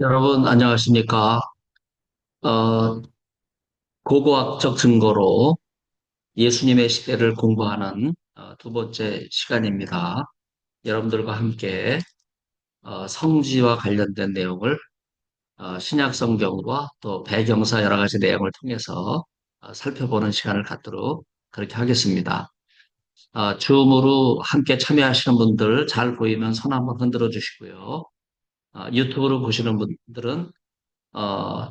여러분, 안녕하십니까? 어, 고고학적 증거로 예수님의 시대를 공부하는 두 번째 시간입니다. 여러분들과 함께 성지와 관련된 내용을 신약 성경과 또 배경사 여러 가지 내용을 통해서 살펴보는 시간을 갖도록 그렇게 하겠습니다. 줌으로 함께 참여하시는 분들 잘 보이면 손 한번 흔들어 주시고요. 유튜브로 보시는 분들은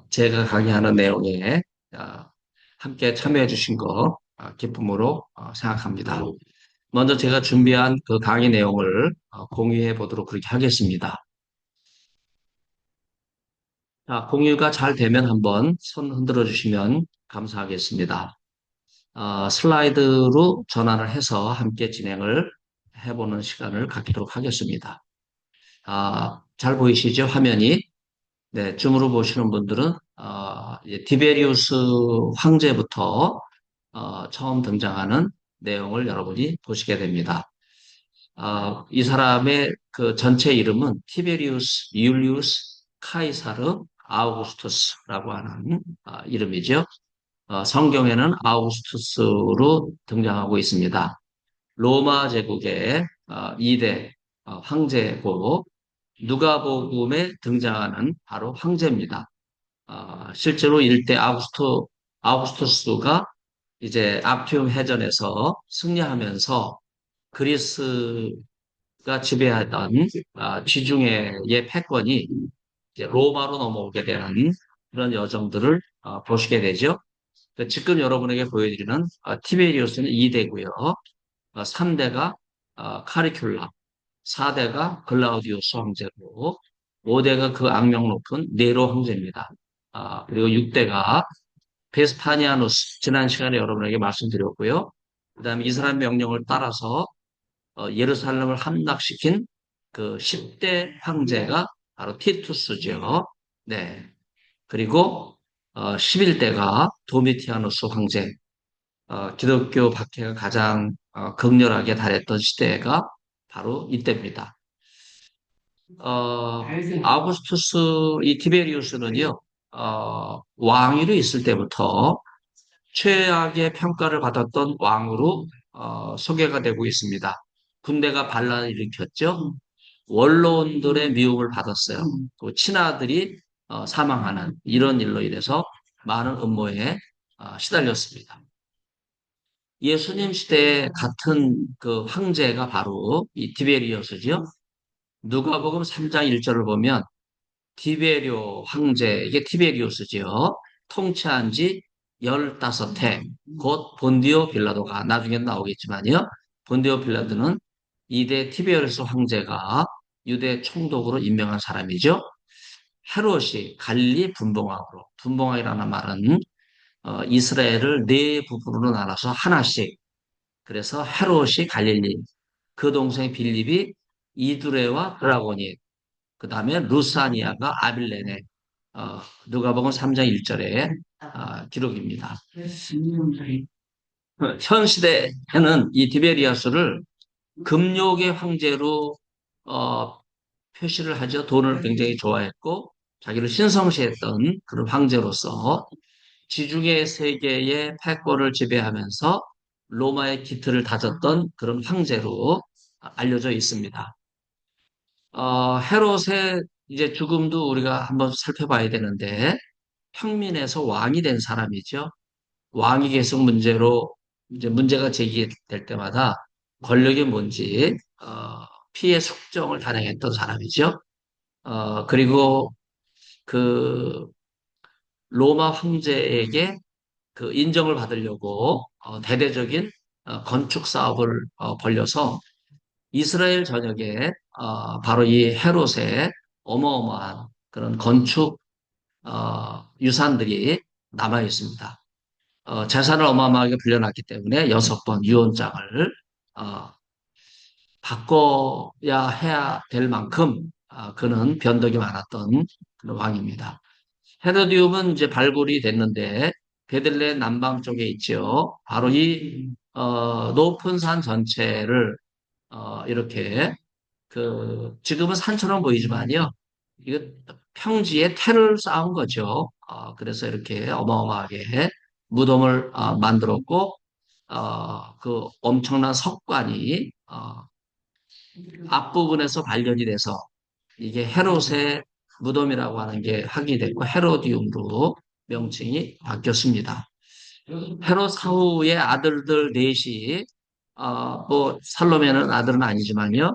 제가 강의하는 내용에 어, 함께 참여해 주신 거 기쁨으로 생각합니다. 먼저 제가 준비한 그 강의 내용을 공유해 보도록 그렇게 하겠습니다. 자, 공유가 잘 되면 한번 손 흔들어 주시면 감사하겠습니다. 슬라이드로 전환을 해서 함께 진행을 해보는 시간을 갖도록 하겠습니다. 잘 보이시죠? 화면이? 네, 줌으로 보시는 분들은 이제 디베리우스 황제부터 처음 등장하는 내용을 여러분이 보시게 됩니다. 이 사람의 그 전체 이름은 티베리우스 율리우스 카이사르 아우구스투스라고 하는 이름이죠. 성경에는 아우구스투스로 등장하고 있습니다. 로마 제국의 2대 황제고 누가복음에 등장하는 바로 황제입니다. 실제로 일대 아우구스투스가 이제 앞티움 해전에서 승리하면서 그리스가 지배하던 지중해의 패권이 이제 로마로 넘어오게 되는 그런 여정들을 보시게 되죠. 지금 여러분에게 보여드리는 티베리우스는 2대고요. 3대가 카리큘라, 4대가 글라우디우스 황제고 5대가 그 악명 높은 네로 황제입니다. 그리고 6대가 베스파니아누스, 지난 시간에 여러분에게 말씀드렸고요. 그 다음에 이 사람 명령을 따라서 예루살렘을 함락시킨 그 10대 황제가 바로 티투스죠. 네. 그리고 11대가 도미티아누스 황제, 기독교 박해가 가장 극렬하게 달했던 시대가 바로 이때입니다. 아우구스투스 이 티베리우스는요, 왕위로 있을 때부터 최악의 평가를 받았던 왕으로 소개가 되고 있습니다. 군대가 반란을 일으켰죠. 원로원들의 미움을 받았어요. 또 친아들이 사망하는 이런 일로 인해서 많은 음모에 시달렸습니다. 예수님 시대에 같은 그 황제가 바로 이 디베리우스죠. 누가복음 3장 1절을 보면 티베리오 황제, 이게 티베리우스지요. 통치한 지 15해, 곧 본디오 빌라도가, 나중에 나오겠지만요. 본디오 빌라도는 이대 티베리우스 황제가 유대 총독으로 임명한 사람이죠. 헤롯이 갈릴리 분봉왕으로, 분봉왕이라는 말은 이스라엘을 네 부분으로 나눠서 하나씩, 그래서 헤롯이 갈릴리, 그 동생 빌립이 이두레와 드라고니, 그 다음에 루사니아가 아빌레네, 누가복음 3장 1절의 기록입니다. 현 시대에는 이 디베리아스를 금욕의 황제로 어, 표시를 하죠. 돈을 굉장히 좋아했고 자기를 신성시했던 그런 황제로서 지중해 세계의 패권을 지배하면서 로마의 기틀을 다졌던 그런 황제로 알려져 있습니다. 헤롯의 이제 죽음도 우리가 한번 살펴봐야 되는데 평민에서 왕이 된 사람이죠. 왕위 계승 문제로 이제 문제가 제기될 때마다 권력이 뭔지 피해 숙정을 단행했던 사람이죠. 그리고 그 로마 황제에게 그 인정을 받으려고 대대적인 건축 사업을 벌려서 이스라엘 전역에 바로 이 헤롯의 어마어마한 그런 건축 유산들이 남아 있습니다. 재산을 어마어마하게 불려놨기 때문에 6번 유언장을 어, 바꿔야 해야 될 만큼 그는 변덕이 많았던 그런 왕입니다. 헤로디움은 이제 발굴이 됐는데 베들레헴 남방 쪽에 있죠. 바로 이 높은 산 전체를 이렇게 그 지금은 산처럼 보이지만요. 이거 평지에 태를 쌓은 거죠. 그래서 이렇게 어마어마하게 무덤을 만들었고, 그 엄청난 석관이 앞부분에서 발견이 돼서 이게 헤롯의 무덤이라고 하는 게 확인이 됐고 헤로디움으로 명칭이 바뀌었습니다. 헤롯 사후의 아들들 넷이 뭐 살로메는 아들은 아니지만요.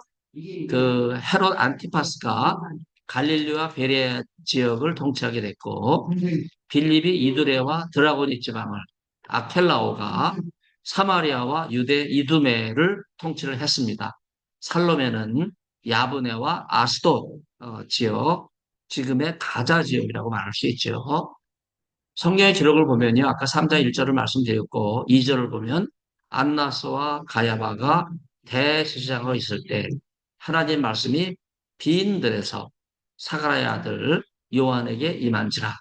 그 헤롯 안티파스가 갈릴리와 베레아 지역을 통치하게 됐고 빌립이 이두레와 드라고니 지방을 아켈라오가 사마리아와 유대 이두메를 통치를 했습니다. 살로메는 야브네와 아스돗 지역, 지금의 가자 지역이라고 말할 수 있죠. 성경의 기록을 보면요. 아까 3장 1절을 말씀드렸고 2절을 보면 안나스와 가야바가 대제사장으로 있을 때 하나님 말씀이 빈들에서 사가랴의 아들 요한에게 임한지라.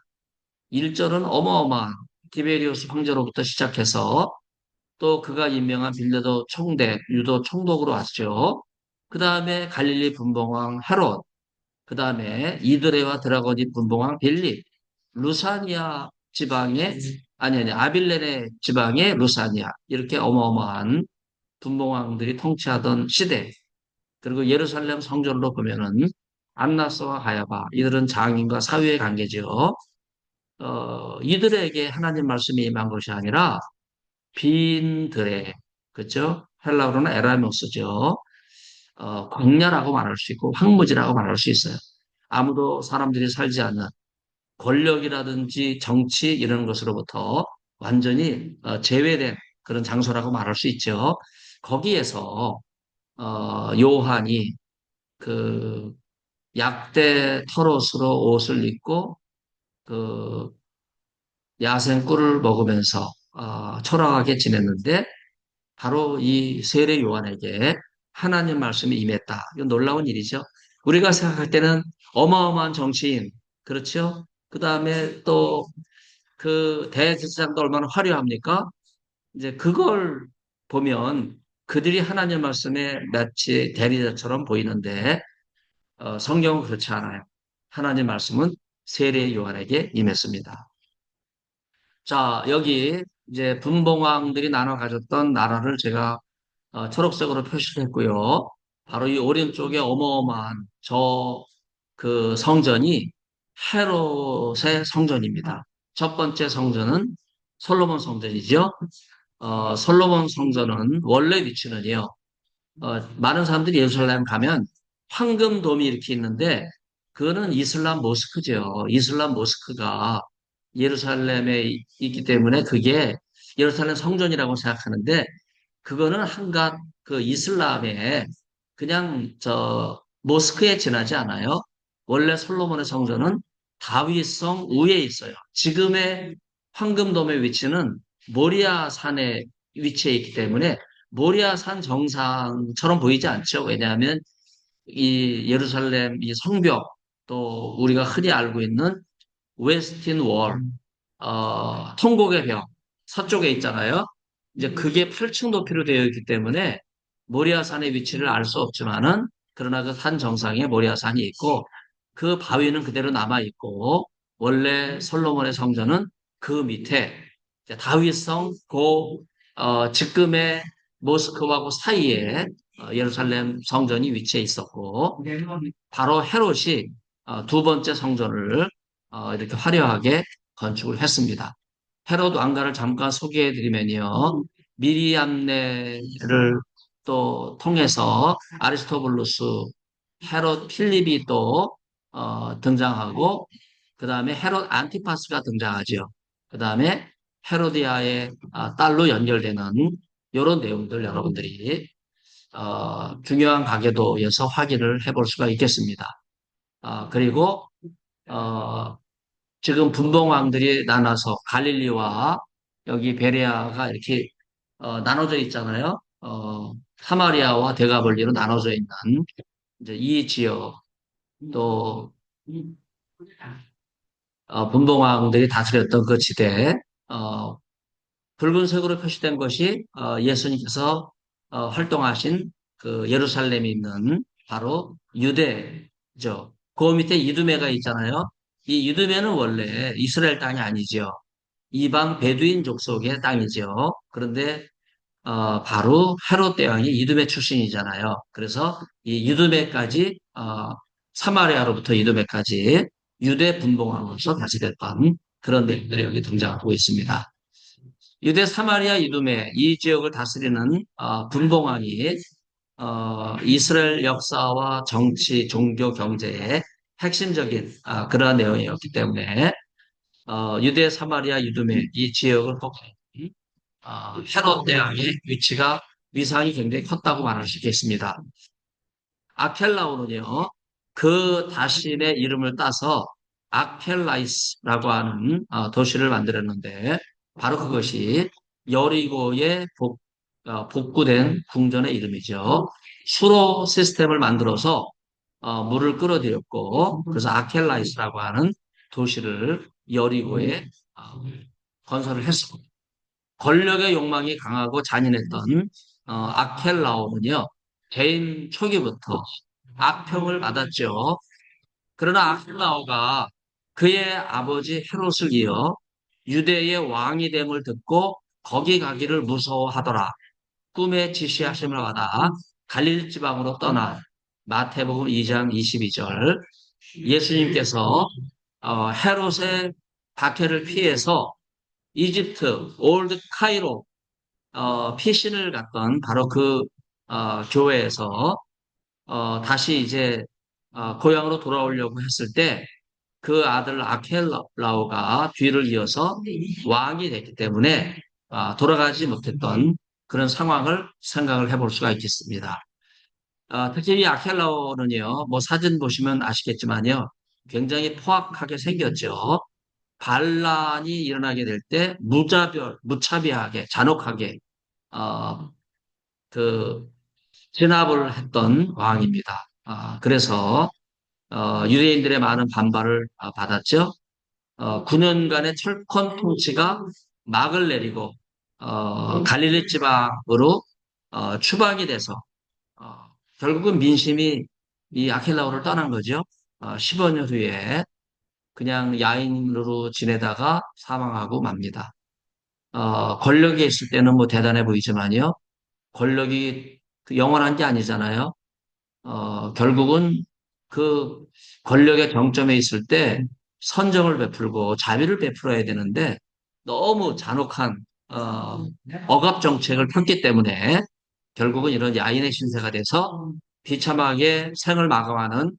1절은 어마어마한 디베리우스 황제로부터 시작해서 또 그가 임명한 빌레도 총대, 유도 총독으로 왔죠. 그 다음에 갈릴리 분봉왕 헤롯, 그 다음에 이드레와 드라고니 분봉왕 빌립, 루사니아 지방의 아니 아빌레네 지방의 루사니아 이렇게 어마어마한 분봉왕들이 통치하던 시대. 그리고 예루살렘 성전으로 보면은 안나스와 가야바 이들은 장인과 사위의 관계죠. 이들에게 하나님 말씀이 임한 것이 아니라 빈들의 그죠? 헬라어로는 에라모스죠. 광야라고 말할 수 있고 황무지라고 말할 수 있어요. 아무도 사람들이 살지 않는 권력이라든지 정치 이런 것으로부터 완전히 제외된 그런 장소라고 말할 수 있죠. 거기에서 요한이 그 약대 털옷으로 옷을 입고 그 야생 꿀을 먹으면서 초라하게 지냈는데 바로 이 세례 요한에게 하나님 말씀이 임했다. 이건 놀라운 일이죠. 우리가 생각할 때는 어마어마한 정치인, 그렇죠? 그 다음에 또 그 대제사장도 얼마나 화려합니까? 이제 그걸 보면 그들이 하나님 말씀에 마치 대리자처럼 보이는데 성경은 그렇지 않아요. 하나님 말씀은 세례 요한에게 임했습니다. 자, 여기 이제 분봉왕들이 나눠 가졌던 나라를 제가 초록색으로 표시를 했고요. 바로 이 오른쪽에 어마어마한 그 성전이 헤롯의 성전입니다. 첫 번째 성전은 솔로몬 성전이죠. 솔로몬 성전은 원래 위치는요. 많은 사람들이 예루살렘 가면 황금돔이 이렇게 있는데 그거는 이슬람 모스크죠. 이슬람 모스크가 예루살렘에 있기 때문에 그게 예루살렘 성전이라고 생각하는데 그거는 한갓 그 이슬람의 그냥 모스크에 지나지 않아요. 원래 솔로몬의 성전은 다윗성 위에 있어요. 지금의 황금돔의 위치는 모리아 산에 위치해 있기 때문에 모리아 산 정상처럼 보이지 않죠. 왜냐하면 이 예루살렘 이 성벽 또 우리가 흔히 알고 있는 웨스틴 월, 통곡의 벽 서쪽에 있잖아요. 이제 그게 8층 높이로 되어 있기 때문에 모리아산의 위치를 알 수 없지만은 그러나 그 산 정상에 모리아산이 있고 그 바위는 그대로 남아 있고 원래 솔로몬의 성전은 그 밑에 이제 다윗성 지금의 모스크바하고 사이에 예루살렘 성전이 위치해 있었고 바로 헤롯이 두 번째 성전을 이렇게 화려하게 건축을 했습니다. 헤롯 왕가를 잠깐 소개해 드리면요. 미리암네를 또 통해서 아리스토블루스, 헤롯 필립이 또 등장하고 그 다음에 헤롯 안티파스가 등장하죠. 그 다음에 헤로디아의 딸로 연결되는 이런 내용들 여러분들이 중요한 가계도에서 확인을 해볼 수가 있겠습니다. 그리고 어, 지금 분봉왕들이 나눠서 갈릴리와 여기 베레아가 이렇게 나눠져 있잖아요. 사마리아와 대가볼리로 나눠져 있는 이제 이 지역 또 분봉왕들이 다스렸던 그 지대 어, 붉은색으로 표시된 것이 예수님께서 활동하신 그 예루살렘에 있는 바로 유대죠. 그 밑에 이두메가 있잖아요. 이 이두메는 원래 이스라엘 땅이 아니죠. 이방 베두인 족속의 땅이죠. 그런데 바로 헤롯 대왕이 이두메 출신이잖아요. 그래서 이 이두메까지 사마리아로부터 이두메까지 유대 분봉왕으로서 다시 됐던 그런 내용들이 여기 등장하고 있습니다. 유대 사마리아 이두메 이 지역을 다스리는 분봉왕이 이스라엘 역사와 정치, 종교, 경제의 핵심적인 그러한 내용이었기 때문에 유대 사마리아 이두메 이 지역을 포함한 헤롯 대왕의 위치가 위상이 굉장히 컸다고 말할 수 있겠습니다. 아켈라오는요, 그 자신의 이름을 따서 아켈라이스라고 하는 도시를 만들었는데, 바로 그것이 여리고의 복구된 궁전의 이름이죠. 수로 시스템을 만들어서 물을 끌어들였고, 그래서 아켈라이스라고 하는 도시를 여리고에 건설을 했습니다. 권력의 욕망이 강하고 잔인했던 아켈라오는요, 개인 초기부터 악평을 받았죠. 그러나 아켈라오가 그의 아버지 헤롯을 이어 유대의 왕이 됨을 듣고 거기 가기를 무서워하더라. 꿈에 지시하심을 받아 갈릴 지방으로 떠나 마태복음 2장 22절 예수님께서 헤롯의 박해를 피해서 이집트 올드 카이로 피신을 갔던 바로 그 교회에서 다시 이제 고향으로 돌아오려고 했을 때 그 아들 아켈라오가 뒤를 이어서 왕이 됐기 때문에 돌아가지 못했던 그런 상황을 생각을 해볼 수가 있겠습니다. 특히 이 아켈라오는요, 뭐 사진 보시면 아시겠지만요, 굉장히 포악하게 생겼죠. 반란이 일어나게 될 때 무차별하게, 잔혹하게 어, 그 진압을 했던 왕입니다. 그래서 유대인들의 많은 반발을 받았죠. 9년간의 철권 통치가 막을 내리고 갈릴리 지방으로 추방이 돼서 결국은 민심이 이 아킬라오를 떠난 거죠. 15년 후에 그냥 야인으로 지내다가 사망하고 맙니다. 권력에 있을 때는 뭐 대단해 보이지만요. 권력이 그 영원한 게 아니잖아요. 결국은 그 권력의 정점에 있을 때 선정을 베풀고 자비를 베풀어야 되는데 너무 잔혹한 억압 정책을 폈기 때문에 결국은 이런 야인의 신세가 돼서 비참하게 생을 마감하는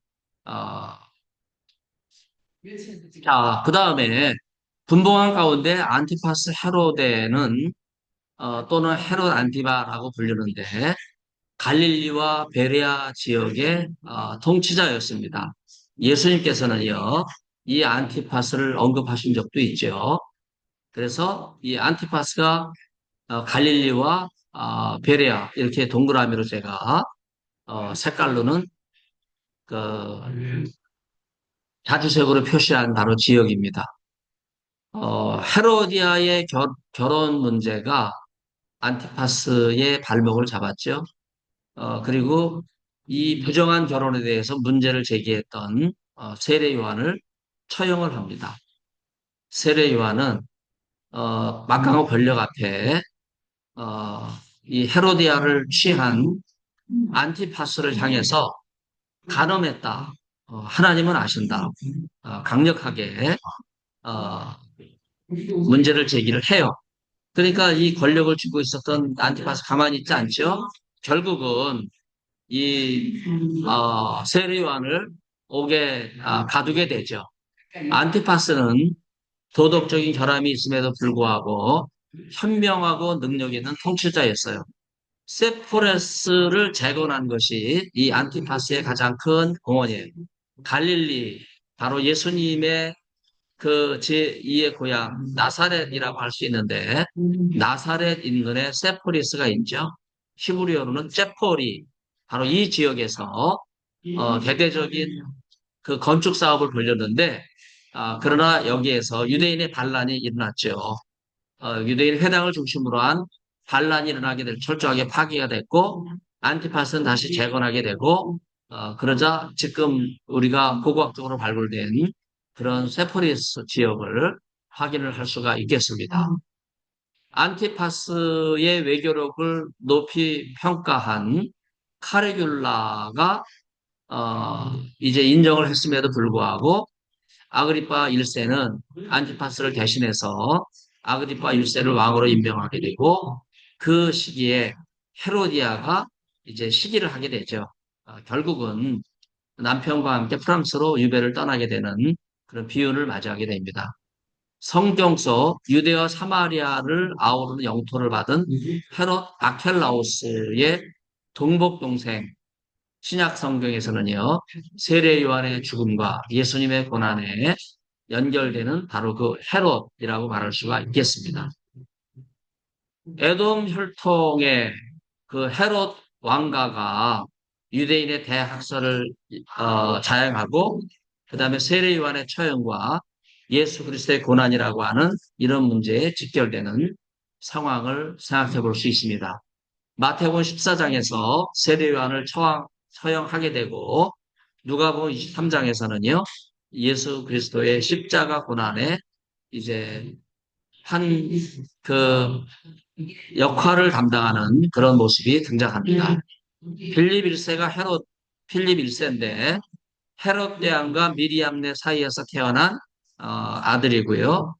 자, 그 다음에 분봉왕 가운데 안티파스 헤로데는 또는 헤롯 안티바라고 불리는데 갈릴리와 베레아 지역의 통치자였습니다. 예수님께서는요, 이 안티파스를 언급하신 적도 있죠. 그래서 이 안티파스가 갈릴리와 베레아 이렇게 동그라미로 제가 색깔로는 그 자주색으로 표시한 바로 지역입니다. 헤로디아의 결혼 문제가 안티파스의 발목을 잡았죠. 그리고 이 부정한 결혼에 대해서 문제를 제기했던 세례 요한을 처형을 합니다. 세례 요한은 막강한 권력 앞에 이 헤로디아를 취한 안티파스를 향해서 간음했다. 하나님은 아신다. 강력하게 어, 문제를 제기를 해요. 그러니까 이 권력을 쥐고 있었던 안티파스 가만히 있지 않죠? 결국은 이 세례요한을 옥에 가두게 되죠. 안티파스는 도덕적인 결함이 있음에도 불구하고 현명하고 능력 있는 통치자였어요. 세포레스를 재건한 것이 이 안티파스의 가장 큰 공헌이에요. 갈릴리, 바로 예수님의 그 제2의 고향 나사렛이라고 할 수 있는데 나사렛 인근에 세포리스가 있죠. 히브리어로는 제포리, 바로 이 지역에서 대대적인 그 건축 사업을 벌였는데 그러나 여기에서 유대인의 반란이 일어났죠. 유대인 회당을 중심으로 한 반란이 일어나게 될 철저하게 파괴가 됐고 안티파스는 다시 재건하게 되고 그러자 지금 우리가 고고학적으로 발굴된 그런 세포리스 지역을 확인을 할 수가 있겠습니다. 안티파스의 외교력을 높이 평가한 카레귤라가 이제 인정을 했음에도 불구하고 아그리파 1세는 안티파스를 대신해서 아그리파 1세를 왕으로 임명하게 되고 그 시기에 헤로디아가 이제 시기를 하게 되죠. 결국은 남편과 함께 프랑스로 유배를 떠나게 되는 그런 비운을 맞이하게 됩니다. 성경 속 유대와 사마리아를 아우르는 영토를 받은 헤롯 아켈라우스의 동복 동생 신약 성경에서는요, 세례 요한의 죽음과 예수님의 고난에 연결되는 바로 그 헤롯이라고 말할 수가 있겠습니다. 에돔 혈통의 그 헤롯 왕가가 유대인의 대학살을 자행하고 그 다음에 세례 요한의 처형과 예수 그리스도의 고난이라고 하는 이런 문제에 직결되는 상황을 생각해 볼 수 있습니다. 마태복음 14장에서 세례 요한을 처형하게 되고 누가복음 23장에서는요 예수 그리스도의 십자가 고난에 이제 한 그 역할을 담당하는 그런 모습이 등장합니다. 필립 1세가 필립 1세인데 헤롯 대왕과 미리암네 사이에서 태어난 아들이고요.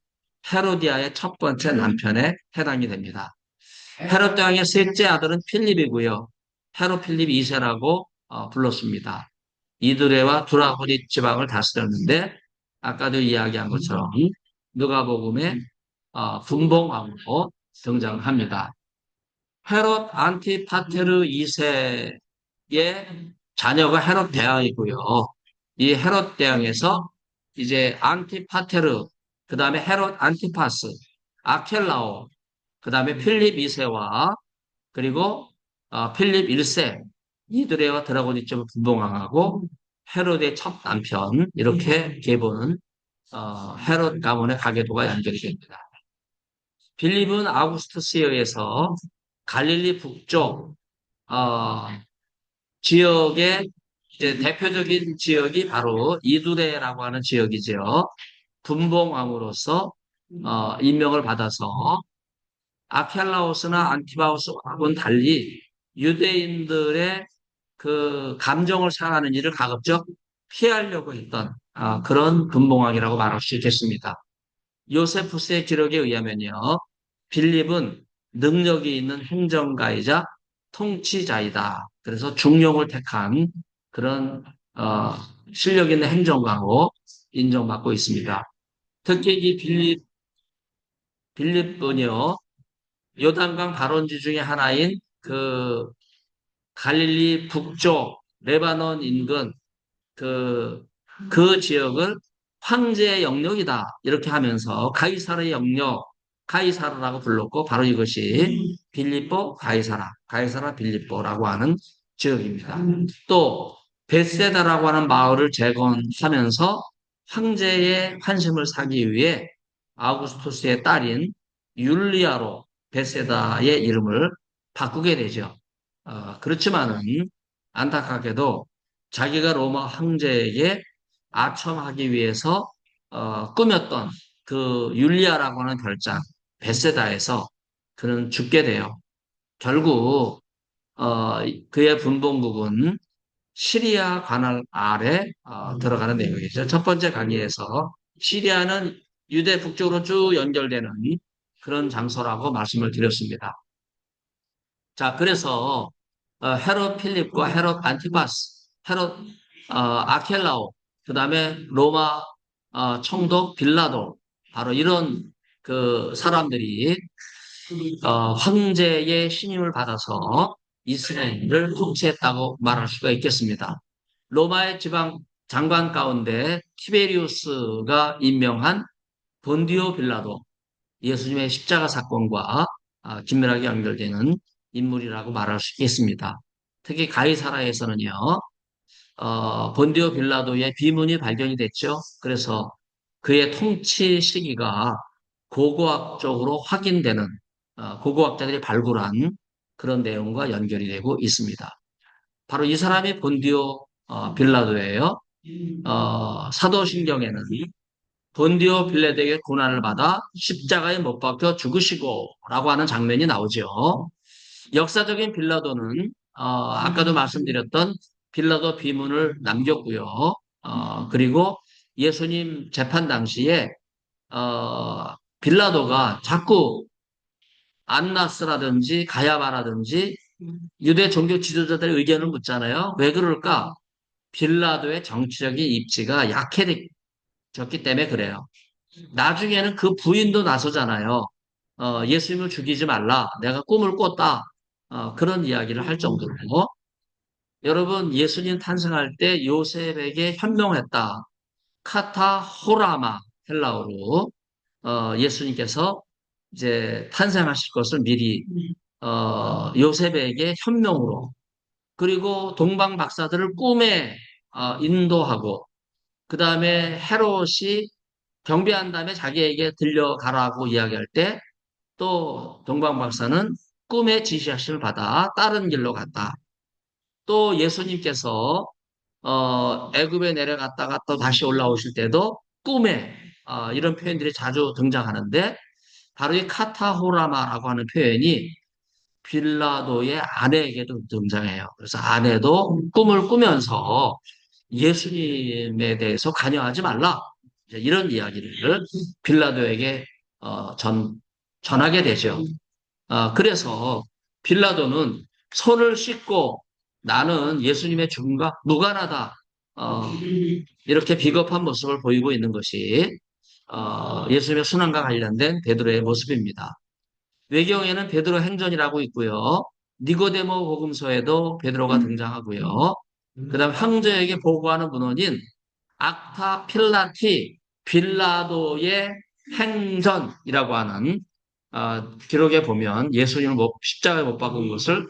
헤로디아의 첫 번째 남편에 해당이 됩니다. 헤롯 대왕의 셋째 아들은 필립이고요. 헤롯 필립 2세라고 불렀습니다. 이드레와 두라고니 지방을 다스렸는데 아까도 이야기한 것처럼 누가복음에 분봉왕으로 등장합니다. 헤롯 안티파테르 2세의 자녀가 헤롯 대왕이고요. 이 헤롯 대왕에서 이제 안티파테르, 그 다음에 헤롯 안티파스, 아켈라오, 그 다음에 필립 2세와 그리고 필립 1세, 이드레와 드라고니쯤을 분봉왕하고 헤롯의 첫 남편 이렇게 계보는 헤롯 가문의 가계도가 연결이 됩니다. 빌립은 아우구스투스에 의해서 갈릴리 북쪽 어, 지역의 이제 대표적인 지역이 바로 이두레라고 하는 지역이죠. 분봉왕으로서 임명을 받아서 아켈라오스나 안티바우스하고는 달리 유대인들의 그 감정을 상하는 일을 가급적 피하려고 했던 그런 분봉왕이라고 말할 수 있겠습니다. 요세푸스의 기록에 의하면요. 빌립은 능력이 있는 행정가이자 통치자이다. 그래서 중용을 택한 그런 실력 있는 행정가로 인정받고 있습니다. 특히 이 빌립은요. 요단강 발원지 중에 하나인 그 갈릴리 북쪽 레바논 인근 그, 그 지역을 황제의 영역이다. 이렇게 하면서 가이사르의 영역, 가이사르라고 불렀고 바로 이것이 빌립보 가이사라, 가이사라 빌립보라고 하는 지역입니다. 또 베세다라고 하는 마을을 재건하면서 황제의 환심을 사기 위해 아우구스투스의 딸인 율리아로 베세다의 이름을 바꾸게 되죠. 그렇지만은 안타깝게도 자기가 로마 황제에게 아첨하기 위해서 꾸몄던 그 율리아라고 하는 별장 베세다에서 그는 죽게 돼요. 결국 그의 분봉국은 시리아 관할 아래 들어가는 내용이죠. 첫 번째 강의에서 시리아는 유대 북쪽으로 쭉 연결되는 그런 장소라고 말씀을 드렸습니다. 자, 그래서 헤롯 필립과 헤롯 안티파스, 헤롯 아켈라오, 그 다음에 로마 총독 빌라도, 바로 이런 그 사람들이 황제의 신임을 받아서 이스라엘을 통치했다고 말할 수가 있겠습니다. 로마의 지방 장관 가운데 티베리우스가 임명한 본디오 빌라도, 예수님의 십자가 사건과 긴밀하게 연결되는 인물이라고 말할 수 있겠습니다. 특히 가이사라에서는요, 본디오 빌라도의 비문이 발견이 됐죠. 그래서 그의 통치 시기가 고고학적으로 확인되는, 고고학자들이 발굴한 그런 내용과 연결이 되고 있습니다. 바로 이 사람이 본디오 빌라도예요. 사도신경에는 본디오 빌라도에게 고난을 받아 십자가에 못 박혀 죽으시고라고 하는 장면이 나오죠. 역사적인 빌라도는 아까도 말씀드렸던 빌라도 비문을 남겼고요. 그리고 예수님 재판 당시에 빌라도가 자꾸 안나스라든지 가야바라든지 유대 종교 지도자들의 의견을 묻잖아요. 왜 그럴까? 빌라도의 정치적인 입지가 약해졌기 때문에 그래요. 나중에는 그 부인도 나서잖아요. 예수님을 죽이지 말라. 내가 꿈을 꿨다. 그런 이야기를 할 정도로. 여러분, 예수님 탄생할 때 요셉에게 현명했다. 카타 호라마 헬라어로 예수님께서 이제 탄생하실 것을 미리 요셉에게 현명으로 그리고 동방 박사들을 꿈에 인도하고 그 다음에 헤롯이 경배한 다음에 자기에게 들려가라고 이야기할 때 또 동방 박사는 꿈에 지시하심을 받아 다른 길로 갔다. 또 예수님께서 애굽에 내려갔다가 또 다시 올라오실 때도 꿈에 이런 표현들이 자주 등장하는데 바로 이 카타호라마라고 하는 표현이 빌라도의 아내에게도 등장해요. 그래서 아내도 꿈을 꾸면서 예수님에 대해서 관여하지 말라. 이제 이런 이야기를 빌라도에게 전하게 되죠. 그래서 빌라도는 손을 씻고 나는 예수님의 죽음과 무관하다. 이렇게 비겁한 모습을 보이고 있는 것이 예수님의 순환과 관련된 베드로의 모습입니다. 외경에는 베드로 행전이라고 있고요. 니고데모 복음서에도 베드로가 등장하고요. 그다음 황제에게 보고하는 문헌인 악타 필라티 빌라도의 행전이라고 하는 기록에 보면 예수님을 십자가에 못 박은 것을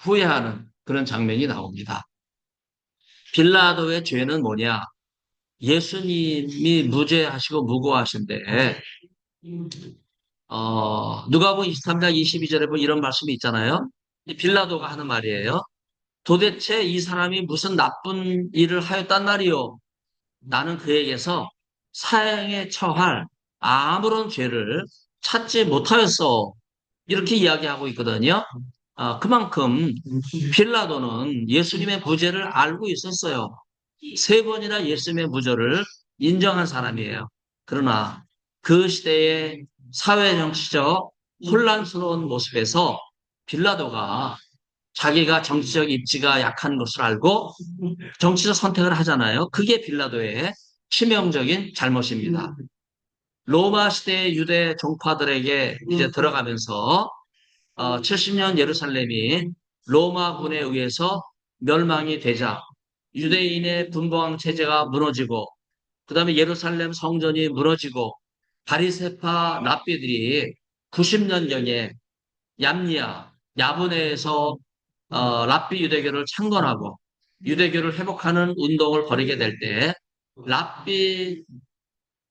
후회하는 그런 장면이 나옵니다. 빌라도의 죄는 뭐냐? 예수님이 무죄하시고 무고하신데 누가복음 23장 22절에 보면 이런 말씀이 있잖아요. 빌라도가 하는 말이에요. 도대체 이 사람이 무슨 나쁜 일을 하였단 말이요? 나는 그에게서 사형에 처할 아무런 죄를 찾지 못하였어. 이렇게 이야기하고 있거든요. 그만큼 빌라도는 예수님의 무죄를 알고 있었어요. 세 번이나 예수님의 무죄를 인정한 사람이에요. 그러나 그 시대의 사회 정치적 혼란스러운 모습에서 빌라도가 자기가 정치적 입지가 약한 것을 알고 정치적 선택을 하잖아요. 그게 빌라도의 치명적인 잘못입니다. 로마 시대의 유대 종파들에게 이제 들어가면서 70년 예루살렘이 로마군에 의해서 멸망이 되자 유대인의 분봉왕 체제가 무너지고 그 다음에 예루살렘 성전이 무너지고 바리새파 랍비들이 90년경에 얌리아, 야브네에서 랍비 유대교를 창건하고 유대교를 회복하는 운동을 벌이게 될 때 랍비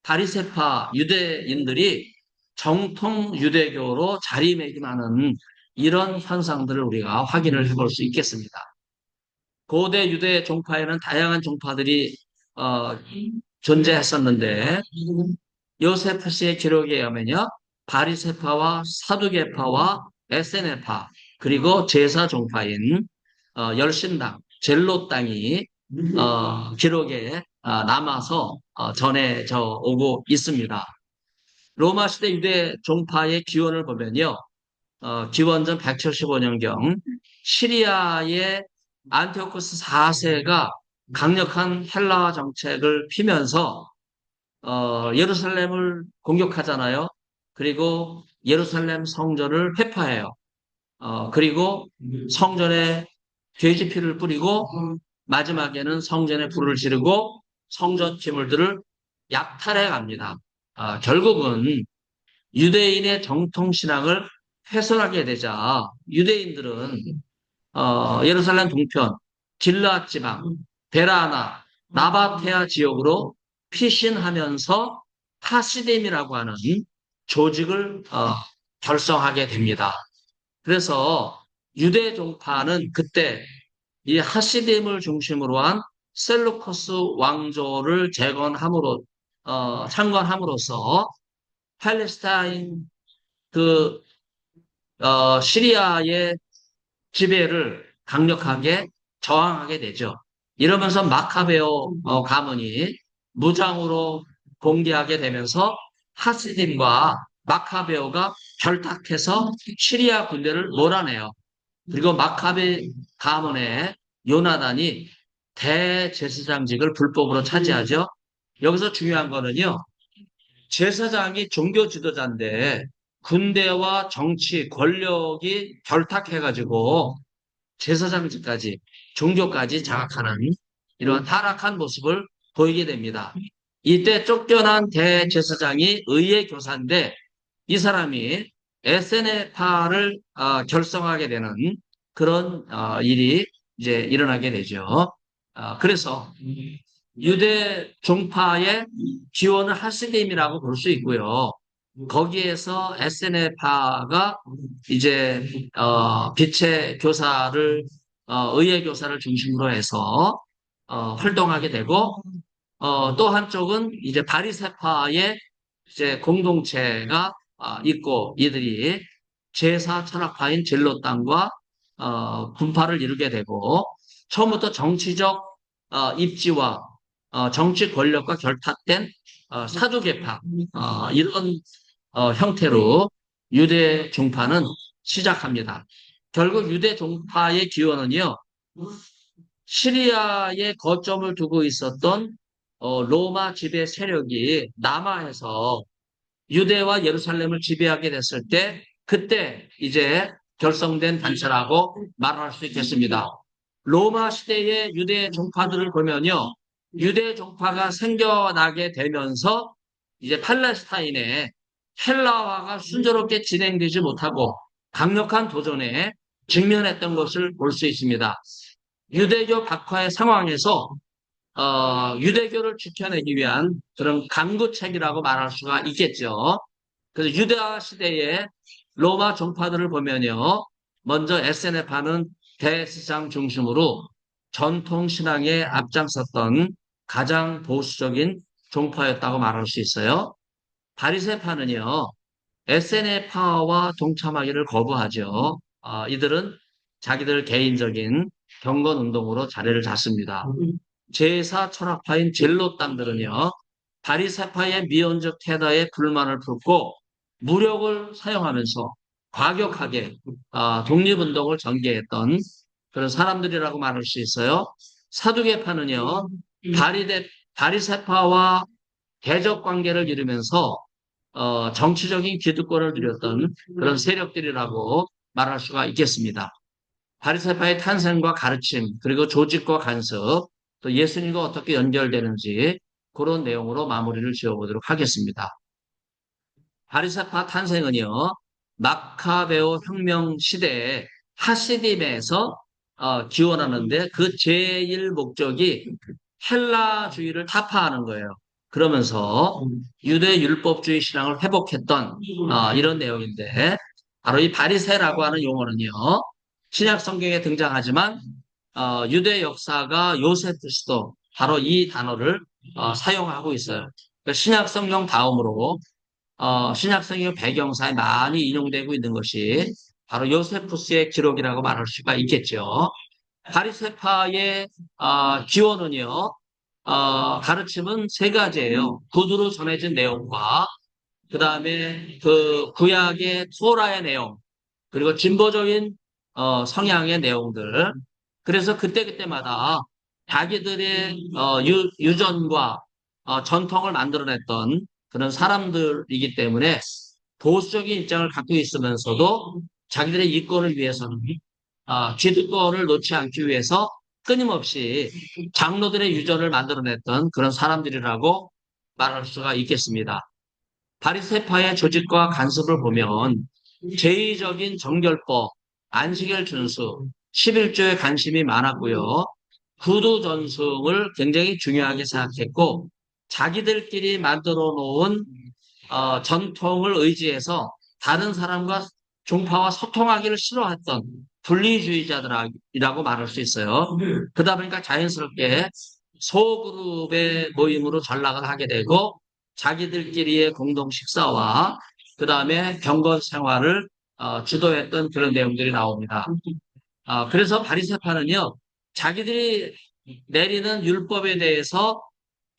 바리새파 유대인들이 정통 유대교로 자리매김하는 이런 현상들을 우리가 확인을 해볼 수 있겠습니다. 고대 유대 종파에는 다양한 종파들이 어, 존재했었는데 요세프스의 기록에 의하면요 바리새파와 사두개파와 에세네파 그리고 제사 종파인 열신당 젤로 땅이 기록에 남아서 전해져 오고 있습니다. 로마 시대 유대 종파의 기원을 보면요. 기원전 175년경 시리아의 안티오코스 4세가 강력한 헬라화 정책을 피면서 예루살렘을 공격하잖아요. 그리고 예루살렘 성전을 회파해요. 그리고 성전에 돼지 피를 뿌리고 마지막에는 성전에 불을 지르고 성전 기물들을 약탈해 갑니다. 결국은 유대인의 정통 신앙을 훼손하게 되자 유대인들은 예루살렘 동편, 길르앗 지방, 베라나, 나바테아 지역으로 피신하면서 하시딤이라고 하는 조직을 결성하게 됩니다. 그래서 유대 종파는 그때 이 하시딤을 중심으로 한 셀루커스 왕조를 창건함으로써 팔레스타인 그 시리아의 지배를 강력하게 저항하게 되죠. 이러면서 마카베오 가문이 무장으로 공개하게 되면서 하시딤과 마카베오가 결탁해서 시리아 군대를 몰아내요. 그리고 마카베 가문의 요나단이 대제사장직을 불법으로 차지하죠. 여기서 중요한 거는요. 제사장이 종교 지도자인데 군대와 정치, 권력이 결탁해가지고 제사장직까지, 종교까지 장악하는 이런 타락한 모습을 보이게 됩니다. 이때 쫓겨난 대제사장이 의회 교사인데 이 사람이 SNF파를 결성하게 되는 그런 일이 이제 일어나게 되죠. 그래서 유대 종파의 기원을 하스딤이라고 볼 수 있고요. 거기에서 SNF파가 이제 빛의 교사를 의회 교사를 중심으로 해서 활동하게 되고 또 한쪽은 이제 바리새파의 이제 공동체가 있고 이들이 제사 철학파인 젤롯당과 분파를 이루게 되고 처음부터 정치적 입지와 정치 권력과 결탁된 사두개파 이런 형태로 유대 종파는 시작합니다. 결국 유대 종파의 기원은요. 시리아에 거점을 두고 있었던 로마 지배 세력이 남하에서 유대와 예루살렘을 지배하게 됐을 때 그때 이제 결성된 단체라고 말할 수 있겠습니다. 로마 시대의 유대 종파들을 보면요. 유대 종파가 생겨나게 되면서 이제 팔레스타인의 헬라화가 순조롭게 진행되지 못하고 강력한 도전에 직면했던 것을 볼 수 있습니다. 유대교 박화의 상황에서 유대교를 지켜내기 위한 그런 강구책이라고 말할 수가 있겠죠. 그래서 유대화 시대의 로마 종파들을 보면요. 먼저 SNF파는 대제사장 중심으로 전통 신앙에 앞장섰던 가장 보수적인 종파였다고 말할 수 있어요. 바리새파는요. SNF파와 동참하기를 거부하죠. 이들은 자기들 개인적인 경건 운동으로 자리를 잡습니다. 제사 철학파인 젤롯당들은요, 바리새파의 미온적 태도에 불만을 품고 무력을 사용하면서 과격하게 독립운동을 전개했던 그런 사람들이라고 말할 수 있어요. 사두개파는요, 바리새파와 대적 관계를 이루면서 정치적인 기득권을 누렸던 그런 세력들이라고 말할 수가 있겠습니다. 바리새파의 탄생과 가르침, 그리고 조직과 간섭, 또 예수님과 어떻게 연결되는지 그런 내용으로 마무리를 지어보도록 하겠습니다. 바리새파 탄생은요, 마카베오 혁명 시대에 하시딤에서 기원하는데 그 제일 목적이 헬라주의를 타파하는 거예요. 그러면서 유대 율법주의 신앙을 회복했던 이런 내용인데 바로 이 바리새라고 하는 용어는요. 신약 성경에 등장하지만 유대 역사가 요세푸스도 바로 이 단어를 사용하고 있어요. 그러니까 신약 성경 다음으로 신약 성경 배경사에 많이 인용되고 있는 것이 바로 요세푸스의 기록이라고 말할 수가 있겠죠. 바리새파의 기원은요. 가르침은 세 가지예요. 구두로 전해진 내용과 그 다음에 그 구약의 토라의 내용 그리고 진보적인 성향의 내용들. 그래서 그때그때마다 자기들의 유전과 전통을 만들어냈던 그런 사람들이기 때문에 보수적인 입장을 갖고 있으면서도 자기들의 이권을 위해서는 기득권을 놓지 않기 위해서 끊임없이 장로들의 유전을 만들어냈던 그런 사람들이라고 말할 수가 있겠습니다. 바리새파의 조직과 간섭을 보면 제의적인 정결법, 안식일 준수, 11조에 관심이 많았고요. 구두 전승을 굉장히 중요하게 생각했고 자기들끼리 만들어 놓은 전통을 의지해서 다른 사람과 종파와 소통하기를 싫어했던 분리주의자들이라고 말할 수 있어요. 그러다 보니까 자연스럽게 소그룹의 모임으로 전락을 하게 되고 자기들끼리의 공동 식사와 그 다음에 경건 생활을 주도했던 그런 내용들이 나옵니다. 그래서 바리새파는요, 자기들이 내리는 율법에 대해서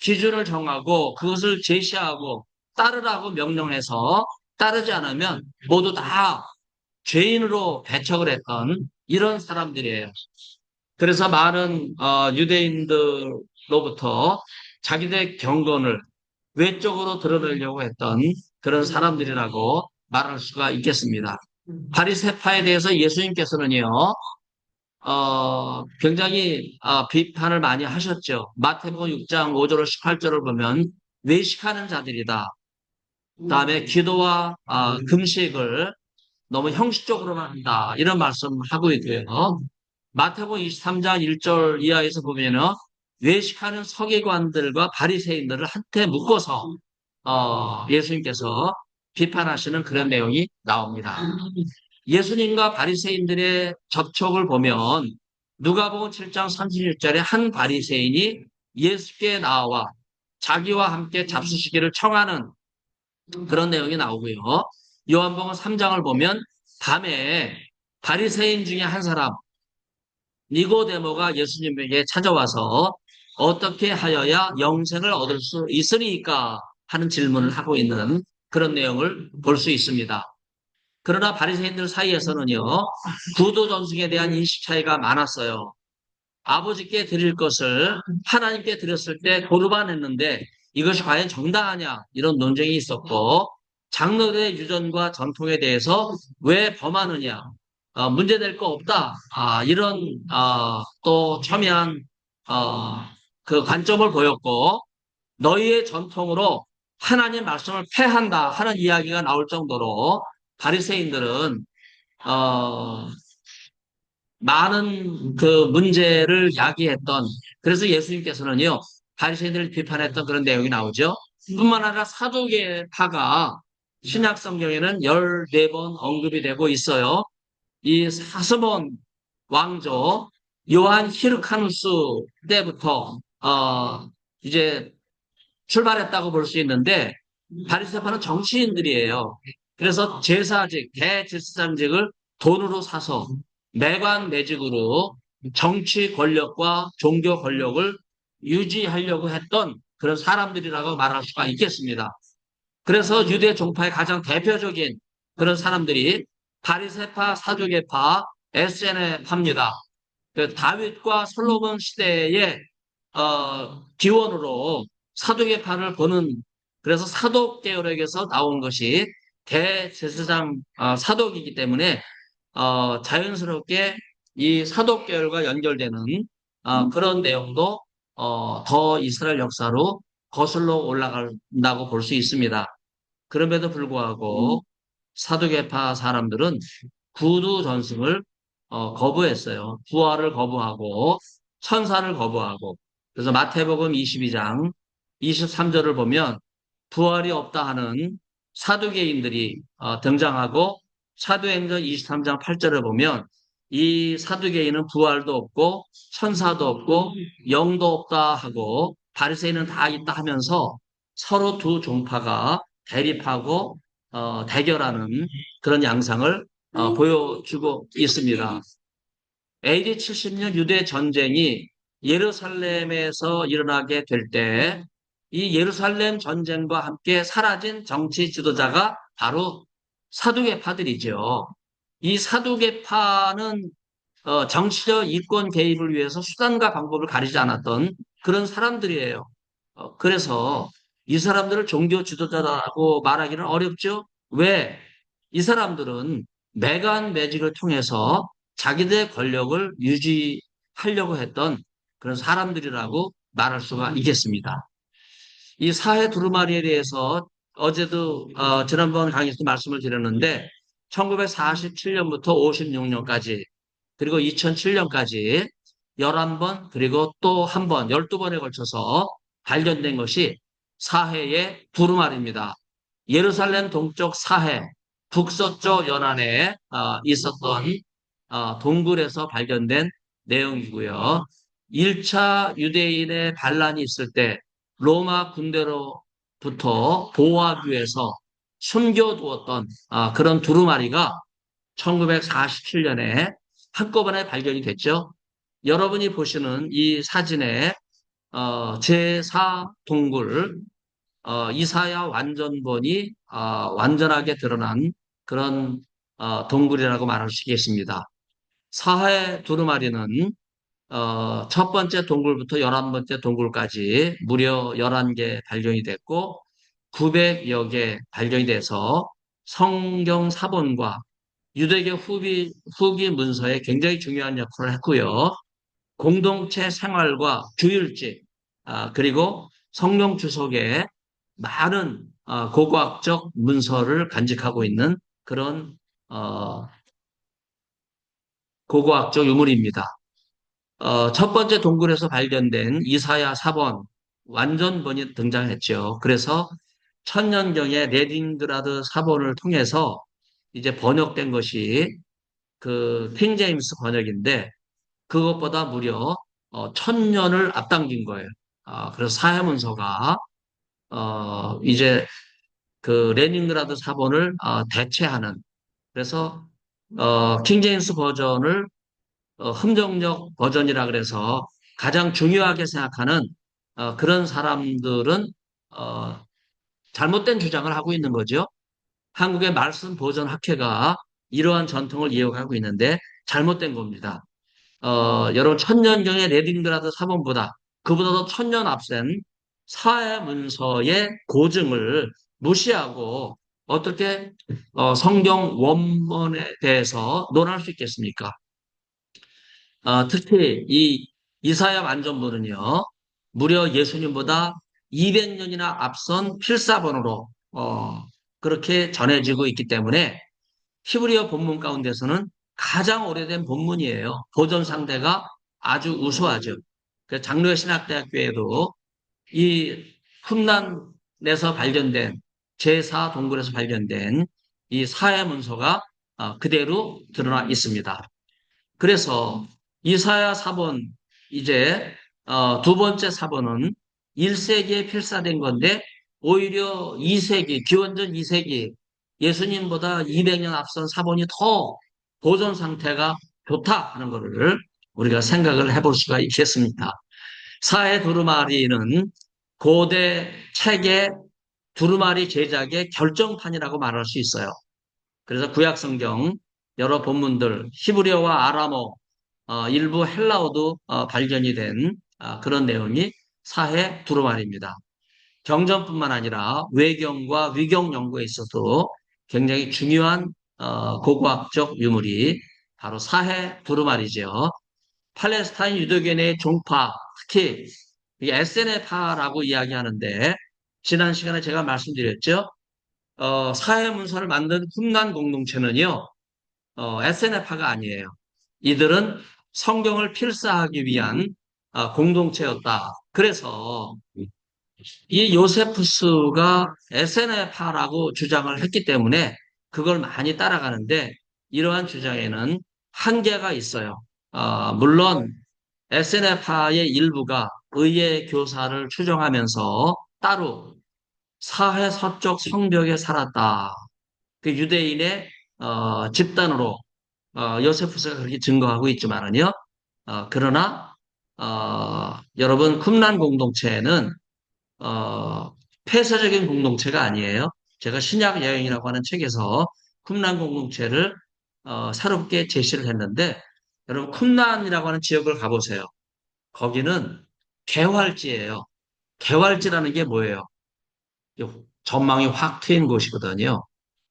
기준을 정하고 그것을 제시하고 따르라고 명령해서 따르지 않으면 모두 다 죄인으로 배척을 했던 이런 사람들이에요. 그래서 많은 유대인들로부터 자기들의 경건을 외적으로 드러내려고 했던 그런 사람들이라고 말할 수가 있겠습니다. 바리새파에 대해서 예수님께서는요, 굉장히 비판을 많이 하셨죠. 마태복음 6장 5절로 18절을 보면 외식하는 자들이다. 그다음에 기도와 금식을 너무 형식적으로만 한다. 이런 말씀을 하고 있고요. 마태복음 23장 1절 이하에서 보면은 외식하는 서기관들과 바리새인들을 한테 묶어서 예수님께서 비판하시는 그런 내용이 나옵니다. 예수님과 바리새인들의 접촉을 보면 누가복음 7장 36절에 한 바리새인이 예수께 나와 자기와 함께 잡수시기를 청하는 그런 내용이 나오고요. 요한복음 3장을 보면 밤에 바리새인 중에 한 사람 니고데모가 예수님에게 찾아와서 어떻게 하여야 영생을 얻을 수 있으리까 하는 질문을 하고 있는 그런 내용을 볼 수 있습니다. 그러나 바리새인들 사이에서는요, 구도 전승에 대한 인식 차이가 많았어요. 아버지께 드릴 것을 하나님께 드렸을 때 고르반했는데 이것이 과연 정당하냐 이런 논쟁이 있었고 장로들의 유전과 전통에 대해서 왜 범하느냐 문제될 거 없다 이런 또 첨예한 그 관점을 보였고 너희의 전통으로 하나님 말씀을 폐한다 하는 이야기가 나올 정도로 바리새인들은 많은 그 문제를 야기했던 그래서 예수님께서는요 바리새인들을 비판했던 그런 내용이 나오죠. 뿐만 아니라 사두개파가 신약 성경에는 14번 언급이 되고 있어요. 이 사스몬 왕조 요한 히르카누스 때부터 이제 출발했다고 볼 수 있는데 바리새파는 정치인들이에요. 그래서 제사직, 대제사장직을 돈으로 사서 매관 매직으로 정치 권력과 종교 권력을 유지하려고 했던 그런 사람들이라고 말할 수가 있겠습니다. 그래서 유대 종파의 가장 대표적인 그런 사람들이 바리새파, 사두개파, SNF파입니다. 그 다윗과 솔로몬 시대의 기원으로 사두개파를 보는 그래서 사독 계열에서 나온 것이 대제사장 사독이기 때문에 자연스럽게 이 사독 계열과 연결되는 그런 내용도 더 이스라엘 역사로 거슬러 올라간다고 볼 수 있습니다. 그럼에도 불구하고 사두개파 사람들은 구두 전승을 거부했어요. 부활을 거부하고 천사를 거부하고 그래서 마태복음 22장 23절을 보면 부활이 없다 하는 사두개인들이 등장하고 사도행전 23장 8절을 보면 이 사두개인은 부활도 없고 천사도 없고 영도 없다 하고 바리새인은 다 있다 하면서 서로 두 종파가 대립하고 대결하는 그런 양상을 보여주고 있습니다. AD 70년 유대 전쟁이 예루살렘에서 일어나게 될 때 이 예루살렘 전쟁과 함께 사라진 정치 지도자가 바로 사두개파들이죠. 이 사두개파는 정치적 이권 개입을 위해서 수단과 방법을 가리지 않았던 그런 사람들이에요. 그래서 이 사람들을 종교 지도자라고 말하기는 어렵죠. 왜? 이 사람들은 매간 매직을 통해서 자기들의 권력을 유지하려고 했던 그런 사람들이라고 말할 수가 있겠습니다. 이 사회 두루마리에 대해서 어제도 지난번 강의에서 말씀을 드렸는데 1947년부터 56년까지 그리고 2007년까지 11번 그리고 또 한 번, 12번에 걸쳐서 발견된 것이 사해의 두루마리입니다. 예루살렘 동쪽 사해, 북서쪽 연안에 있었던 동굴에서 발견된 내용이고요. 1차 유대인의 반란이 있을 때 로마 군대로부터 보호하기 위해서 숨겨두었던 그런 두루마리가 1947년에 한꺼번에 발견이 됐죠. 여러분이 보시는 이 사진에 제4 동굴 이사야 완전본이 완전하게 드러난 그런 동굴이라고 말할 수 있겠습니다. 사해 두루마리는 첫 번째 동굴부터 11번째 동굴까지 무려 11개 발견이 됐고 900여 개 발견이 돼서 성경 사본과 유대교 후기 문서에 굉장히 중요한 역할을 했고요. 공동체 생활과 주일집, 그리고 성령 주석에 많은 고고학적 문서를 간직하고 있는 그런 어, 고고학적 유물입니다. 첫 번째 동굴에서 발견된 이사야 사본 완전본이 등장했죠. 그래서 천년경의 레닌그라드 사본을 통해서 이제 번역된 것이 그 킹제임스 번역인데 그것보다 무려 1000년을 앞당긴 거예요. 그래서 사회문서가 이제 그 레닌그라드 사본을 대체하는 그래서 킹제임스 버전을 흥정력 버전이라 그래서 가장 중요하게 생각하는 그런 사람들은 어, 잘못된 주장을 하고 있는 거죠. 한국의 말씀 보존 학회가 이러한 전통을 이어가고 있는데 잘못된 겁니다. 여러분 천년경의 레닌그라드 사본보다 그보다도 천년 앞선 사회문서의 고증을 무시하고 어떻게 성경 원문에 대해서 논할 수 있겠습니까? 특히 이 이사야 완전본은요, 무려 예수님보다 200년이나 앞선 필사본으로 그렇게 전해지고 있기 때문에 히브리어 본문 가운데서는 가장 오래된 본문이에요. 보존 상태가 아주 우수하죠. 장로의 신학대학교에도 이 쿰란에서 발견된 제4 동굴에서 발견된 이 사회 문서가 그대로 드러나 있습니다. 그래서 이사야 사본 이제 두 번째 사본은 1세기에 필사된 건데 오히려 2세기 기원전 2세기 예수님보다 200년 앞선 사본이 더 보존 상태가 좋다 하는 것을 우리가 생각을 해볼 수가 있겠습니다. 사해 두루마리는 고대 책의 두루마리 제작의 결정판이라고 말할 수 있어요. 그래서 구약 성경 여러 본문들 히브리어와 아람어 일부 헬라어도 발견이 된 그런 내용이 사해 두루마리입니다. 경전뿐만 아니라 외경과 위경 연구에 있어서 굉장히 중요한 고고학적 유물이 바로 사해 두루마리죠. 팔레스타인 유대교인의 종파, 특히 SNF파라고 이야기하는데 지난 시간에 제가 말씀드렸죠. 사회 문서를 만든 쿰란 공동체는요, SNF파가 아니에요. 이들은 성경을 필사하기 위한 공동체였다. 그래서 이 요세푸스가 SNF파라고 주장을 했기 때문에 그걸 많이 따라가는데 이러한 주장에는 한계가 있어요. 물론 SNF파의 일부가 의예 교사를 추종하면서 따로 사회 서쪽 성벽에 살았다. 그 유대인의 집단으로 요세푸스가 그렇게 증거하고 있지만은요. 그러나 여러분 쿰란 공동체는 폐쇄적인 공동체가 아니에요. 제가 신약 여행이라고 하는 책에서 쿰란 공동체를 새롭게 제시를 했는데 여러분 쿰란이라고 하는 지역을 가보세요. 거기는 개활지예요. 개활지라는 게 뭐예요? 전망이 확 트인 곳이거든요.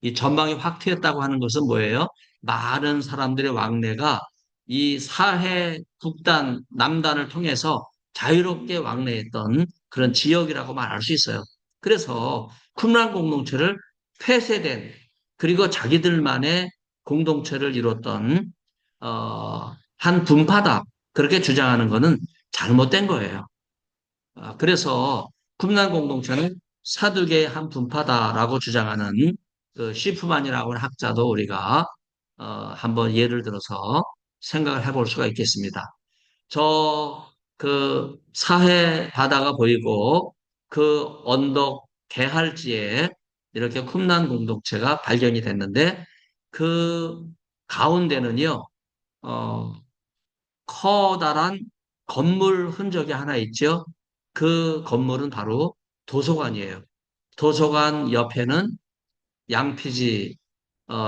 이 전망이 확 트였다고 하는 것은 뭐예요? 많은 사람들의 왕래가 이 사해 북단, 남단을 통해서 자유롭게 왕래했던 그런 지역이라고 말할 수 있어요. 그래서 쿰란 공동체를 폐쇄된 그리고 자기들만의 공동체를 이뤘던 한 분파다 그렇게 주장하는 것은 잘못된 거예요. 그래서 쿰란 공동체는 사두개의 한 분파다라고 주장하는 그 시프만이라고 하는 학자도 우리가 한번 예를 들어서 생각을 해볼 수가 있겠습니다. 그 사해 바다가 보이고 그 언덕 개할지에 이렇게 쿰란 공동체가 발견이 됐는데 그 가운데는요, 어, 커다란 건물 흔적이 하나 있죠. 그 건물은 바로 도서관이에요. 도서관 옆에는 양피지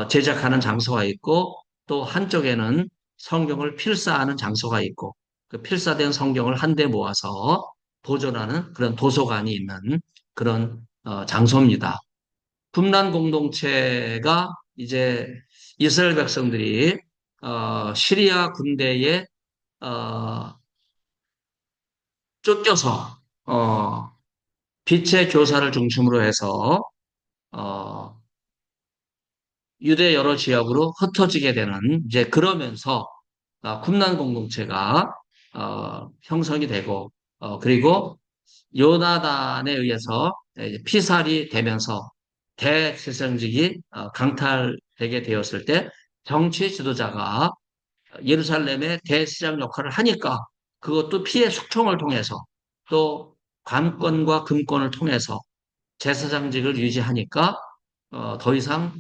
제작하는 장소가 있고 또 한쪽에는 성경을 필사하는 장소가 있고 그 필사된 성경을 한데 모아서 보존하는 그런 도서관이 있는 그런 장소입니다. 쿰란 공동체가 이제 이스라엘 백성들이 시리아 군대에 어, 쫓겨서 빛의 교사를 중심으로 해서 어, 유대 여러 지역으로 흩어지게 되는 이제 그러면서 쿰란 공동체가 형성이 되고 그리고 요나단에 의해서 이제 피살이 되면서 대제사장직이 강탈되게 되었을 때 정치 지도자가 예루살렘의 대시장 역할을 하니까 그것도 피해 숙청을 통해서 또 관권과 금권을 통해서 제사장직을 유지하니까 더 이상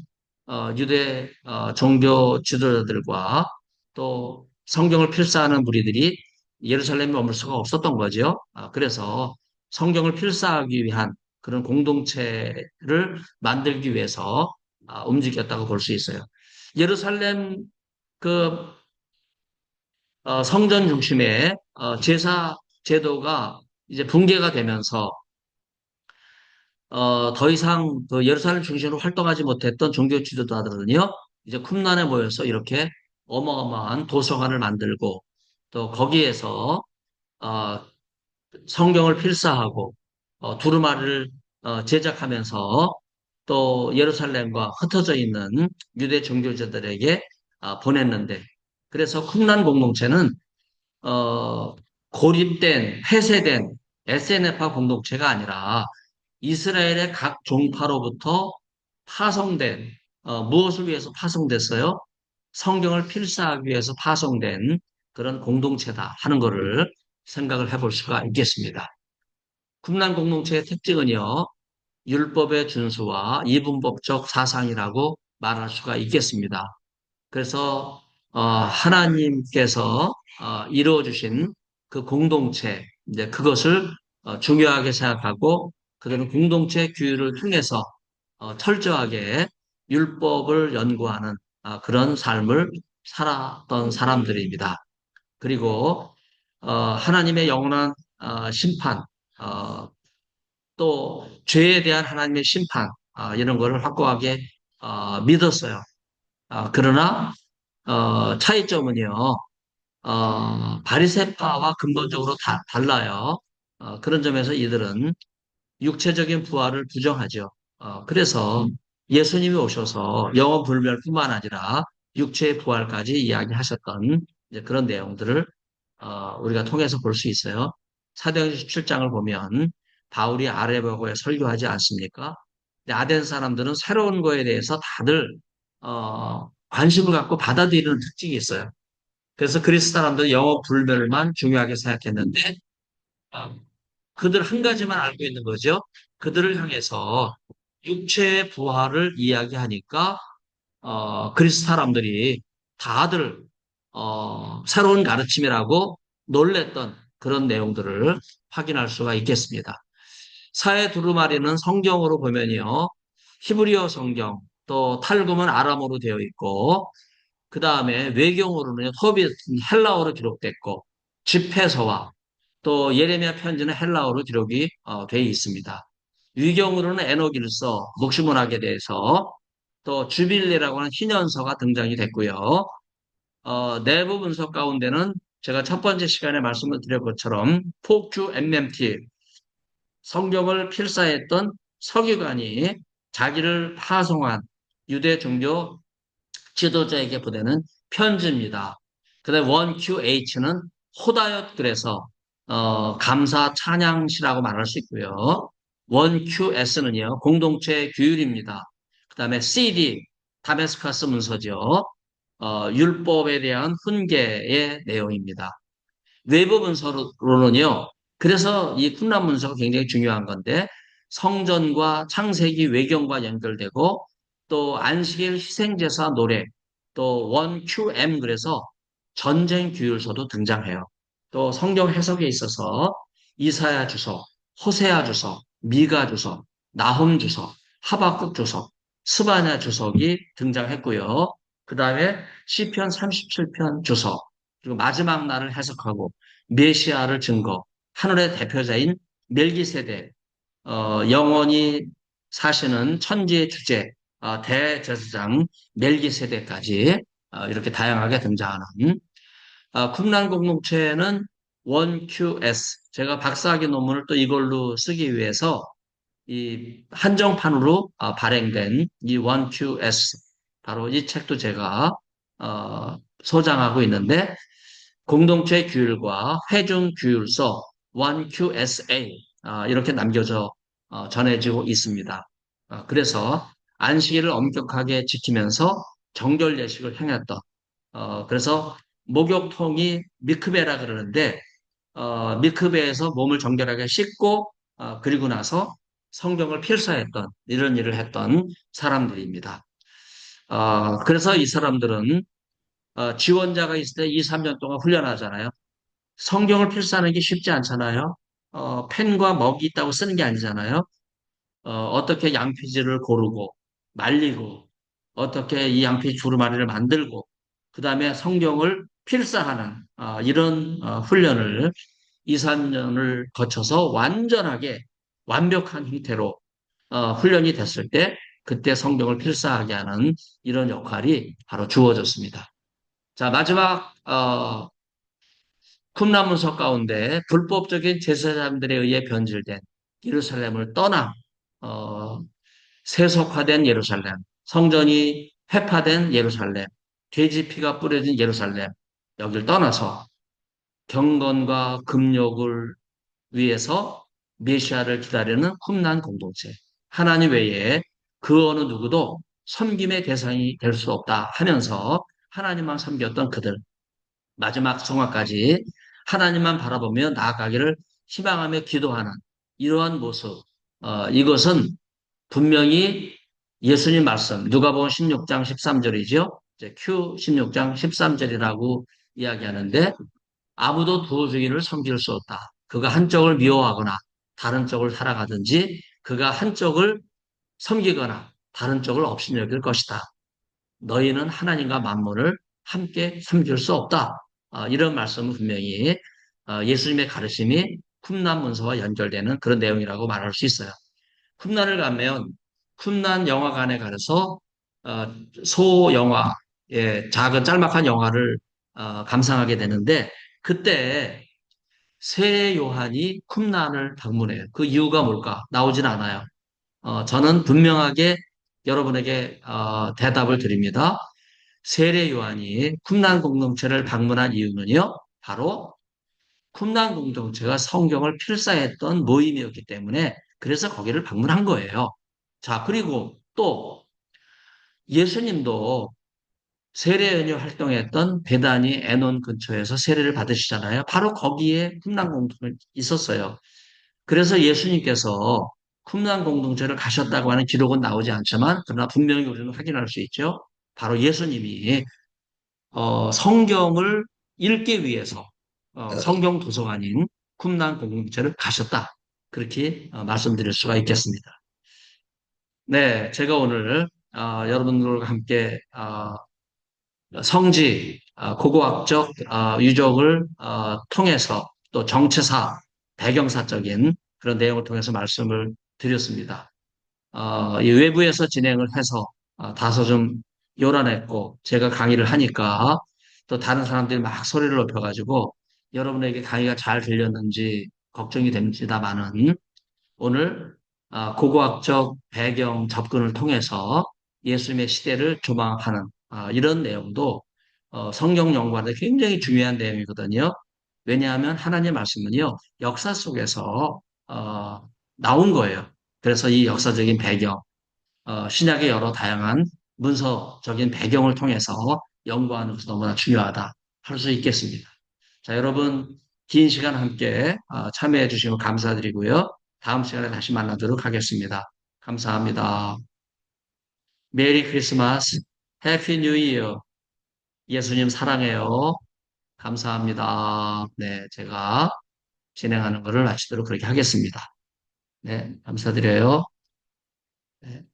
유대 종교 지도자들과 또 성경을 필사하는 무리들이 예루살렘에 머물 수가 없었던 거죠. 그래서 성경을 필사하기 위한 그런 공동체를 만들기 위해서 움직였다고 볼 수 있어요. 예루살렘 그 성전 중심의 제사 제도가 이제 붕괴가 되면서 더 이상 그 예루살렘 중심으로 활동하지 못했던 종교 지도자들은요, 이제 쿰란에 모여서 이렇게 어마어마한 도서관을 만들고 또 거기에서 어, 성경을 필사하고 두루마리를 제작하면서 또 예루살렘과 흩어져 있는 유대 종교자들에게 보냈는데 그래서 쿰란 공동체는 고립된, 폐쇄된 SNF파 공동체가 아니라 이스라엘의 각 종파로부터 파송된, 무엇을 위해서 파송됐어요? 성경을 필사하기 위해서 파송된 그런 공동체다 하는 것을 생각을 해볼 수가 있겠습니다. 쿰란 공동체의 특징은요, 율법의 준수와 이분법적 사상이라고 말할 수가 있겠습니다. 그래서 하나님께서 이루어 주신 그 공동체 이제 그것을 중요하게 생각하고 그들은 공동체 규율을 통해서 철저하게 율법을 연구하는 그런 삶을 살았던 사람들입니다. 그리고 하나님의 영원한 심판, 어, 또 죄에 대한 하나님의 심판 이런 거를 확고하게 믿었어요. 그러나 차이점은요, 바리새파와 근본적으로 달라요. 그런 점에서 이들은 육체적인 부활을 부정하죠. 그래서 예수님이 오셔서 영원 불멸뿐만 아니라 육체의 부활까지 이야기하셨던 이제 그런 내용들을 우리가 통해서 볼 수 있어요. 사도행전 17장을 보면 바울이 아레바고에 설교하지 않습니까? 근데 아덴 사람들은 새로운 거에 대해서 다들 관심을 갖고 받아들이는 특징이 있어요. 그래서 그리스 사람들은 영어 불멸만 중요하게 생각했는데 어, 그들 한 가지만 알고 있는 거죠. 그들을 향해서 육체의 부활을 이야기하니까 그리스 사람들이 다들 새로운 가르침이라고 놀랬던 그런 내용들을 확인할 수가 있겠습니다. 사회 두루마리는 성경으로 보면요. 히브리어 성경, 또 탈금은 아람어로 되어 있고 그 다음에 외경으로는 토비 헬라어로 기록됐고 집회서와 또 예레미야 편지는 헬라어로 기록이 되어 있습니다. 위경으로는 에녹일서, 목시문학에 대해서 또 주빌리라고 하는 희년서가 등장이 됐고요. 내부 분석 가운데는 제가 첫 번째 시간에 말씀을 드린 것처럼 폭주 MMT, 성경을 필사했던 서기관이 자기를 파송한 유대 종교 지도자에게 보내는 편지입니다. 그다음에 1QH는 호다였 그래서 감사 찬양시라고 말할 수 있고요. 1QS는요 공동체 규율입니다. 그다음에 CD 다메스커스 문서죠. 율법에 대한 훈계의 내용입니다. 외부 문서로는요. 그래서 이 쿰란 문서가 굉장히 중요한 건데 성전과 창세기 외경과 연결되고 또 안식일 희생제사 노래 또 1QM 그래서 전쟁 규율서도 등장해요. 또 성경 해석에 있어서 이사야 주서, 호세아 주서, 미가 주서, 나훔 주서, 하박국 주서, 스바냐 주석이 등장했고요. 그 다음에 시편 37편 주석, 그리고 마지막 날을 해석하고 메시아를 증거, 하늘의 대표자인 멜기세덱, 영원히 사시는 천지의 주제, 대제사장 멜기세덱까지 이렇게 다양하게 등장하는 쿰란 공동체는 1QS, 제가 박사학위 논문을 또 이걸로 쓰기 위해서 이 한정판으로 발행된 이 1QS, 바로 이 책도 제가 소장하고 있는데 공동체 규율과 회중 규율서 1QSA 이렇게 남겨져 전해지고 있습니다. 그래서 안식일을 엄격하게 지키면서 정결 예식을 행했던 그래서 목욕통이 미크베라 그러는데 미크베에서 몸을 정결하게 씻고 그리고 나서 성경을 필사했던 이런 일을 했던 사람들입니다. 그래서 이 사람들은 지원자가 있을 때 2, 3년 동안 훈련하잖아요. 성경을 필사하는 게 쉽지 않잖아요. 펜과 먹이 있다고 쓰는 게 아니잖아요. 어떻게 양피지를 고르고 말리고 어떻게 이 양피지 주루마리를 만들고 그 다음에 성경을 필사하는 이런 훈련을 2, 3년을 거쳐서 완전하게 완벽한 형태로 훈련이 됐을 때 그때 성경을 필사하게 하는 이런 역할이 바로 주어졌습니다. 자, 마지막 쿰란문서 가운데 불법적인 제사장들에 의해 변질된 예루살렘을 떠나 어, 세속화된 예루살렘, 성전이 회파된 예루살렘, 돼지 피가 뿌려진 예루살렘, 여기를 떠나서 경건과 금욕을 위해서 메시아를 기다리는 쿰란 공동체. 하나님 외에 그 어느 누구도 섬김의 대상이 될 수 없다 하면서 하나님만 섬겼던 그들. 마지막 성화까지 하나님만 바라보며 나아가기를 희망하며 기도하는 이러한 모습. 이것은 분명히 예수님 말씀, 누가복음 16장 13절이죠. 이제 Q 16장 13절이라고 이야기하는데 아무도 두 주인을 섬길 수 없다. 그가 한쪽을 미워하거나 다른 쪽을 살아가든지 그가 한쪽을 섬기거나 다른 쪽을 업신여길 것이다. 너희는 하나님과 만물을 함께 섬길 수 없다. 이런 말씀은 분명히 예수님의 가르침이 쿰란 문서와 연결되는 그런 내용이라고 말할 수 있어요. 쿰란을 가면 쿰란 영화관에 가서 소영화, 작은 짤막한 영화를 감상하게 되는데 그때 세례 요한이 쿰란을 방문해요. 그 이유가 뭘까? 나오진 않아요. 저는 분명하게 여러분에게 대답을 드립니다. 세례 요한이 쿰란 공동체를 방문한 이유는요, 바로 쿰란 공동체가 성경을 필사했던 모임이었기 때문에 그래서 거기를 방문한 거예요. 자, 그리고 또 예수님도 세례 연휴 활동했던 베다니 에논 근처에서 세례를 받으시잖아요. 바로 거기에 쿰란 공동체 있었어요. 그래서 예수님께서 쿰란 공동체를 가셨다고 하는 기록은 나오지 않지만 그러나 분명히 우리는 확인할 수 있죠. 바로 예수님이 성경을 읽기 위해서 성경 도서관인 쿰란 공동체를 가셨다. 그렇게 말씀드릴 수가 있겠습니다. 네, 제가 오늘 여러분들과 함께 성지, 고고학적 유적을 통해서 또 정치사, 배경사적인 그런 내용을 통해서 말씀을 드렸습니다. 이 외부에서 진행을 해서 다소 좀 요란했고 제가 강의를 하니까 또 다른 사람들이 막 소리를 높여가지고 여러분에게 강의가 잘 들렸는지 걱정이 됩니다만은 오늘 고고학적 배경 접근을 통해서 예수님의 시대를 조망하는 이런 내용도 성경 연구하는데 굉장히 중요한 내용이거든요. 왜냐하면 하나님의 말씀은요 역사 속에서 나온 거예요. 그래서 이 역사적인 배경, 신약의 여러 다양한 문서적인 배경을 통해서 연구하는 것이 너무나 중요하다 할 수 있겠습니다. 자, 여러분, 긴 시간 함께 참여해 주시면 감사드리고요. 다음 시간에 다시 만나도록 하겠습니다. 감사합니다. 메리 크리스마스, 해피 뉴 이어. 예수님 사랑해요. 감사합니다. 네, 제가 진행하는 것을 마치도록 그렇게 하겠습니다. 네, 감사드려요. 네.